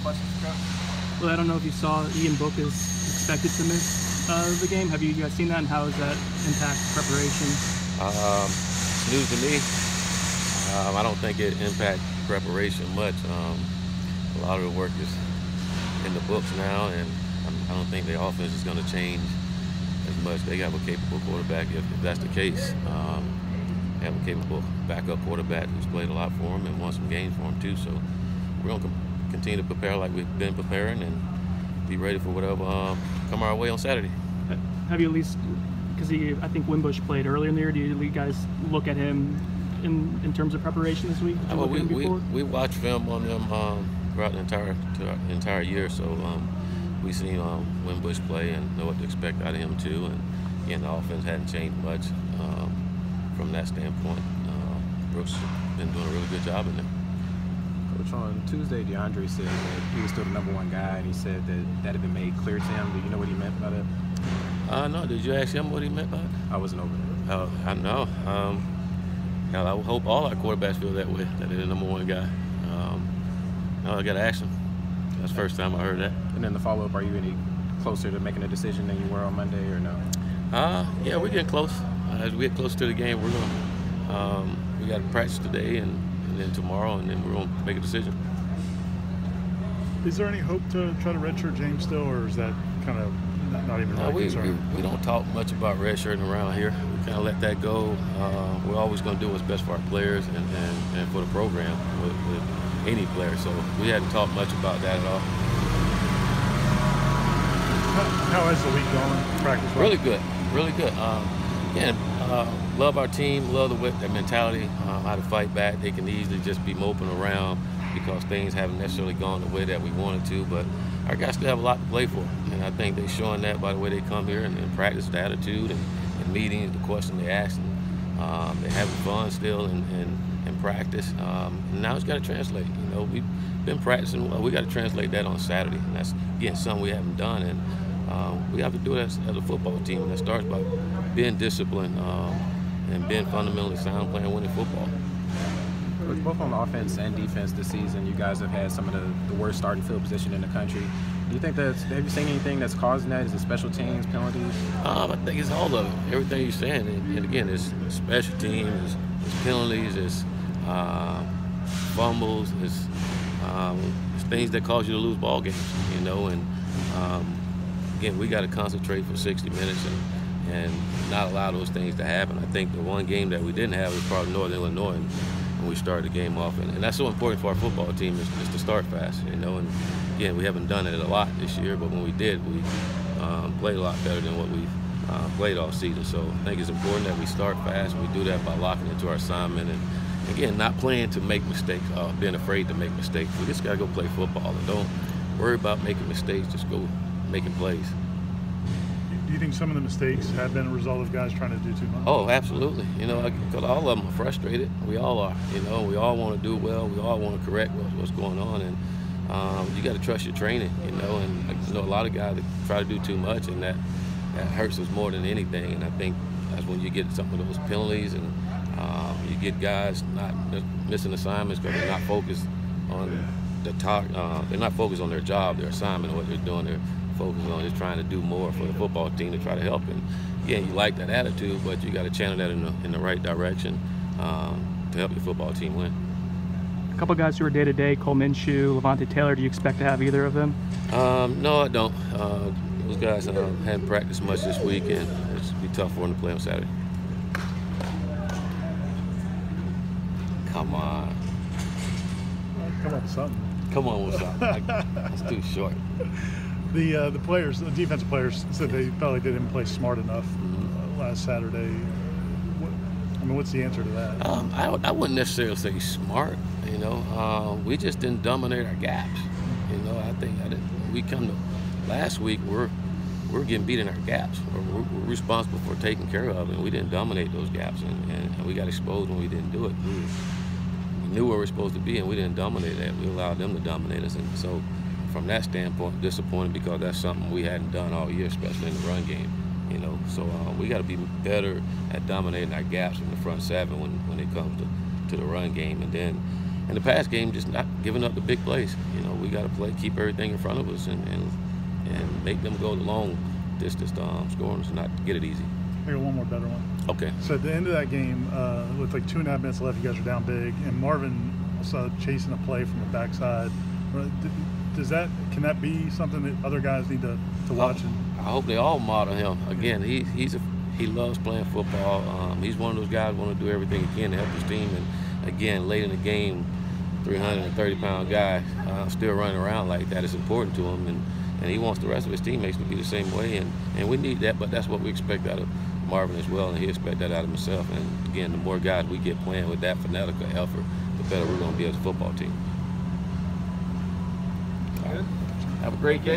questions, Coach? Well, I don't know if you saw Ian Book is expected to miss the game. Have you guys seen that, and how does that impact preparation? It's news to me. I don't think it impacts preparation much. A lot of the work is in the books now, and I don't think the offense is going to change as much. They have a capable quarterback if that's the case. They have a capable backup quarterback who's played a lot for them and won some games for them too. So we're going to continue to prepare like we've been preparing and be ready for whatever come our way on Saturday. Have you at least, because I think Wimbush played earlier in the year, do you guys look at him in terms of preparation this week? Well, we watch film on them throughout the entire year, so we seen Wimbush play and know what to expect out of him too. And again, the offense hadn't changed much from that standpoint. Brooks has been doing a really good job in there. Coach, on Tuesday, DeAndre said that he was still the #1 guy, and he said that had been made clear to him. Do you know what he meant by that? No. Did you ask him what he meant by it? I wasn't over there. I know. I would hope all our quarterbacks feel that way, that they're the #1 guy. I got to ask him. That's the first time I heard that. And then the follow-up, are you any closer to making a decision than you were on Monday, or no? Yeah, we're getting close. As we get close to the game, we're going. We got to practice today and then tomorrow, and then we're going to make a decision. Is there any hope to try to redshirt James still, or is that kind of not even really concerned? We don't talk much about redshirting around here. We kind of let that go. We're always going to do what's best for our players and for the program with any player. So we hadn't talked much about that at all. How has the week gone? Practice? Really good. Really good. Again, love our team, love their mentality, how to fight back. They can easily just be moping around because things haven't necessarily gone the way that we wanted to, but our guys still have a lot to play for, and I think they're showing that by the way they come here and practice, the attitude and meetings, the question they ask, and they're having fun still in practice. And now it's got to translate. You know, we've been practicing. Well, we got to translate that on Saturday, and that's again something we haven't done, and we have to do it as a football team. And that starts by being disciplined and being fundamentally sound, playing winning football. Coach, both on offense and defense this season, you guys have had some of the worst starting field position in the country. Do you think have you seen anything that's causing that? Is it special teams, penalties? I think it's all of it. Everything you're saying, and again, it's special teams, it's penalties, it's fumbles, it's things that cause you to lose ball games, you know. And again, we got to concentrate for 60 minutes and not allow those things to happen. I think the one game that we didn't have was probably Northern Illinois, when we started the game off, and that's so important for our football team is to start fast, you know. And again, we haven't done it a lot this year, but when we did, we played a lot better than what we've played all season. So I think it's important that we start fast, and we do that by locking into our assignment, and again, not playing to make mistakes, being afraid to make mistakes. We just got to go play football, and don't worry about making mistakes, just go making plays. Do you think some of the mistakes have been a result of guys trying to do too much? Oh, absolutely. You know, because all of them are frustrated. We all are. You know, we all want to do well. We all want to correct what's going on, and you got to trust your training. You know, and you know, a lot of guys that try to do too much, and that hurts us more than anything. And I think that's when you get some of those penalties, and you get guys not missing assignments because they're not focused on the talk. They're not focused on their job, their assignment, or what they're doing. They're focused on just trying to do more for the football team to try to help. And again, you like that attitude, but you got to channel that in the right direction to help your football team win. A couple guys who are day-to-day, Cole Minshew, Levante Taylor, do you expect to have either of them? No, I don't. Those guys hadn't practiced much this week, and it's going to be tough for them to play on Saturday. Come on. Come on with something. Come on with something. That's too short. The players, the defensive players, said they felt like they didn't play smart enough last Saturday. What's the answer to that? I wouldn't necessarily say smart. You know, we just didn't dominate our gaps. You know, I think we come to last week we're getting beat in our gaps. We're responsible for taking care of, and we didn't dominate those gaps, and we got exposed when we didn't do it. We knew where we were supposed to be, and we didn't dominate that. We allowed them to dominate us, and so. From that standpoint, disappointed because that's something we hadn't done all year, especially in the run game. You know, so we got to be better at dominating our gaps in the front seven when it comes to the run game, and then in the pass game, just not giving up the big plays. You know, we got to keep everything in front of us and make them go the long distance scoring and not get it easy. I got one more better one. Okay. So at the end of that game, with like 2.5 minutes left, you guys are down big, and Marvin saw chasing a play from the backside. Can that be something that other guys need to watch? I hope they all model him. Again, he loves playing football. He's one of those guys who want to do everything he can to help his team. And again, late in the game, 330-pound guy still running around like that is important to him, and he wants the rest of his teammates to be the same way. And we need that, but that's what we expect out of Marvin as well, and he expects that out of himself. And again, the more guys we get playing with that fanatical effort, the better we're going to be as a football team. Have a great day.